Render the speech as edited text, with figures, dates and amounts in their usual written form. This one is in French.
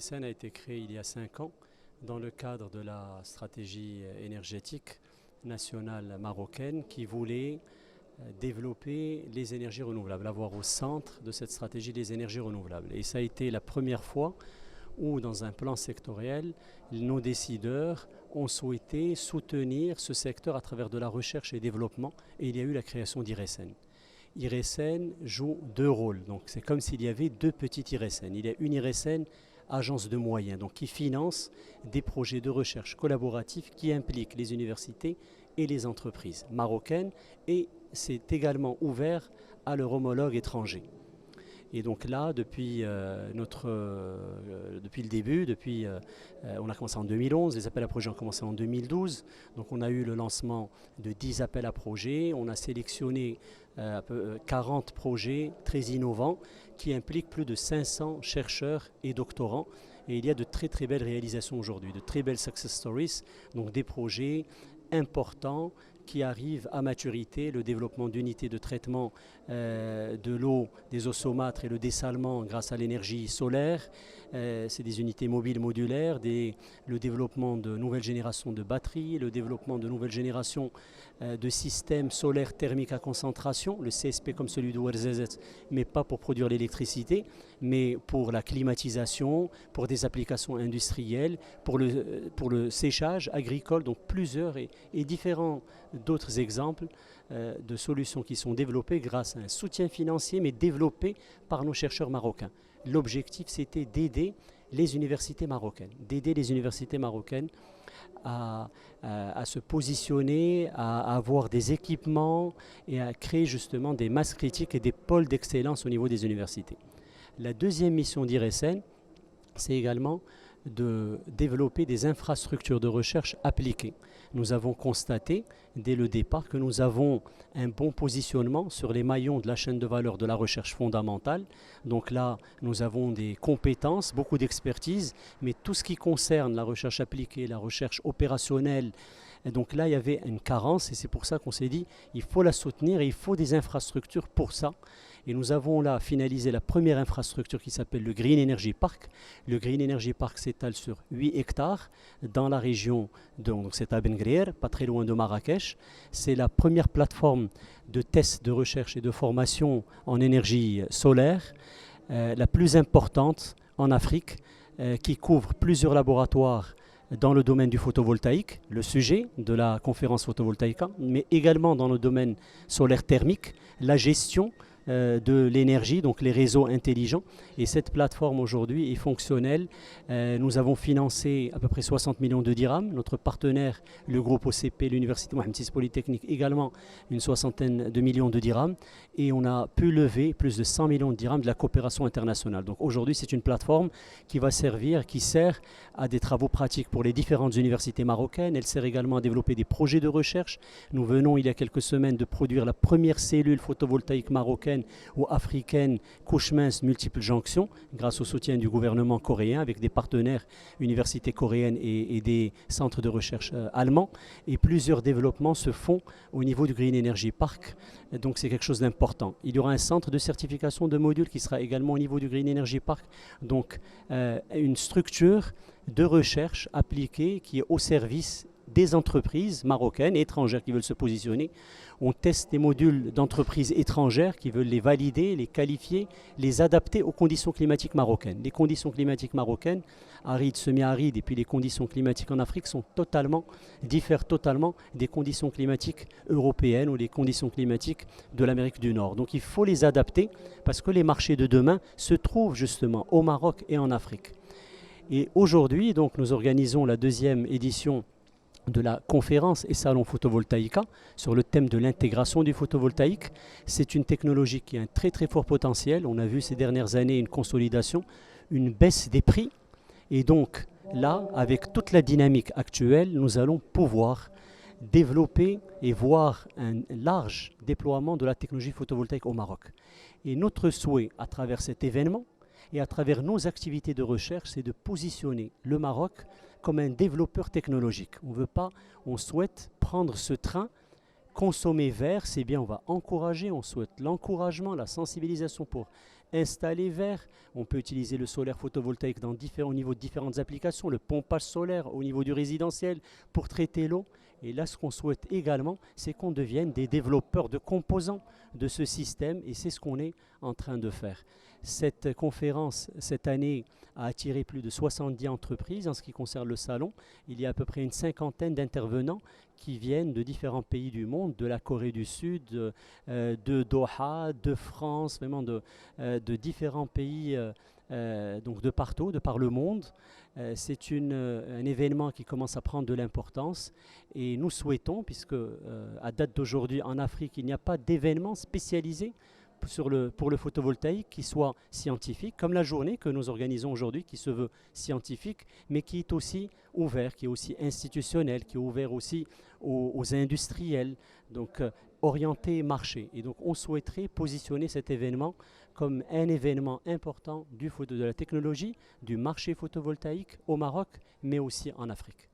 IRSN a été créé il y a 5 ans dans le cadre de la stratégie énergétique nationale marocaine qui voulait développer les énergies renouvelables, avoir au centre de cette stratégie les énergies renouvelables. Et ça a été la première fois où, dans un plan sectoriel, nos décideurs ont souhaité soutenir ce secteur à travers de la recherche et développement, et il y a eu la création d'IRSN. IRSN joue deux rôles, donc c'est comme s'il y avait deux petites IRSN. Il y a une IRSN, agence de moyens, donc qui finance des projets de recherche collaboratifs qui impliquent les universités et les entreprises marocaines, et c'est également ouvert à leurs homologues étrangers. Et donc là, depuis le début, on a commencé en 2011, les appels à projets ont commencé en 2012. Donc on a eu le lancement de 10 appels à projets. On a sélectionné 40 projets très innovants qui impliquent plus de 500 chercheurs et doctorants. Et il y a de très très belles réalisations aujourd'hui, de très belles success stories, donc des projets importants qui arrivent à maturité, le développement d'unités de traitement de l'eau, des eaux saumâtres et le dessalement grâce à l'énergie solaire. C'est des unités mobiles modulaires, le développement de nouvelles générations de batteries, le développement de nouvelles générations de systèmes solaires thermiques à concentration, le CSP comme celui de Ouarzazate, mais pas pour produire l'électricité, mais pour la climatisation, pour des applications industrielles, pour le séchage agricole, donc plusieurs et différents d'autres exemples de solutions qui sont développées grâce à un soutien financier, mais développées par nos chercheurs marocains. L'objectif, c'était d'aider les universités marocaines, à se positionner, à avoir des équipements et à créer justement des masses critiques et des pôles d'excellence au niveau des universités. La deuxième mission d'IRSN, c'est également de développer des infrastructures de recherche appliquées. Nous avons constaté dès le départ que nous avons un bon positionnement sur les maillons de la chaîne de valeur de la recherche fondamentale. Donc là, nous avons des compétences, beaucoup d'expertise, mais tout ce qui concerne la recherche appliquée, la recherche opérationnelle, et donc là, il y avait une carence et c'est pour ça qu'on s'est dit il faut la soutenir et il faut des infrastructures pour ça. Et nous avons là finalisé la première infrastructure qui s'appelle le Green Energy Park. Le Green Energy Park s'étale sur 8 hectares dans la région donc c'est à Ben Guerir, pas très loin de Marrakech. C'est la première plateforme de tests de recherche et de formation en énergie solaire, la plus importante en Afrique, qui couvre plusieurs laboratoires dans le domaine du photovoltaïque, le sujet de la conférence photovoltaïca, mais également dans le domaine solaire thermique, la gestion de l'énergie, donc les réseaux intelligents. Et cette plateforme aujourd'hui est fonctionnelle. Nous avons financé à peu près 60 millions de dirhams. Notre partenaire, le groupe OCP, l'Université Mohamed VI Polytechnique, également une soixantaine de millions de dirhams. Et on a pu lever plus de 100 millions de dirhams de la coopération internationale. Donc aujourd'hui, c'est une plateforme qui sert à des travaux pratiques pour les différentes universités marocaines. Elle sert également à développer des projets de recherche. Nous venons, il y a quelques semaines, de produire la première cellule photovoltaïque marocaine ou africaine couche mince multiple jonction grâce au soutien du gouvernement coréen avec des partenaires universités coréennes et des centres de recherche allemands, et plusieurs développements se font au niveau du Green Energy Park, donc c'est quelque chose d'important. Il y aura un centre de certification de modules qui sera également au niveau du Green Energy Park, donc une structure de recherche appliquée qui est au service des entreprises marocaines et étrangères qui veulent se positionner. On teste des modules d'entreprises étrangères qui veulent les valider, les qualifier, les adapter aux conditions climatiques marocaines. Les conditions climatiques marocaines, arides, semi-arides, et puis les conditions climatiques en Afrique diffèrent totalement des conditions climatiques européennes ou des conditions climatiques de l'Amérique du Nord. Donc il faut les adapter parce que les marchés de demain se trouvent justement au Maroc et en Afrique. Et aujourd'hui, donc, nous organisons la deuxième édition de la conférence et salon photovoltaïca sur le thème de l'intégration du photovoltaïque. C'est une technologie qui a un très très fort potentiel. On a vu ces dernières années une consolidation, une baisse des prix. Et donc là, avec toute la dynamique actuelle, nous allons pouvoir développer et voir un large déploiement de la technologie photovoltaïque au Maroc. Et notre souhait à travers cet événement et à travers nos activités de recherche, c'est de positionner le Maroc comme un développeur technologique. On souhaite prendre ce train consommer vert, c'est bien, on va encourager, on souhaite l'encouragement, la sensibilisation pour installer vert. On peut utiliser le solaire photovoltaïque au niveau de différentes applications, le pompage solaire au niveau du résidentiel pour traiter l'eau. Et là, ce qu'on souhaite également, c'est qu'on devienne des développeurs de composants de ce système, et c'est ce qu'on est en train de faire. Cette conférence, cette année, a attiré plus de 70 entreprises en ce qui concerne le salon. Il y a à peu près une cinquantaine d'intervenants qui viennent de différents pays du monde, de la Corée du Sud, de Doha, de France, vraiment de différents pays, donc de partout, de par le monde. C'est un événement qui commence à prendre de l'importance, et nous souhaitons, puisque à date d'aujourd'hui en Afrique, il n'y a pas d'événement spécialisé pour le photovoltaïque qui soit scientifique, comme la journée que nous organisons aujourd'hui, qui se veut scientifique, mais qui est aussi ouvert, qui est aussi institutionnel, qui est ouvert aussi aux industriels, donc orienté marché. Et donc on souhaiterait positionner cet événement comme un événement important de la technologie, du marché photovoltaïque au Maroc, mais aussi en Afrique.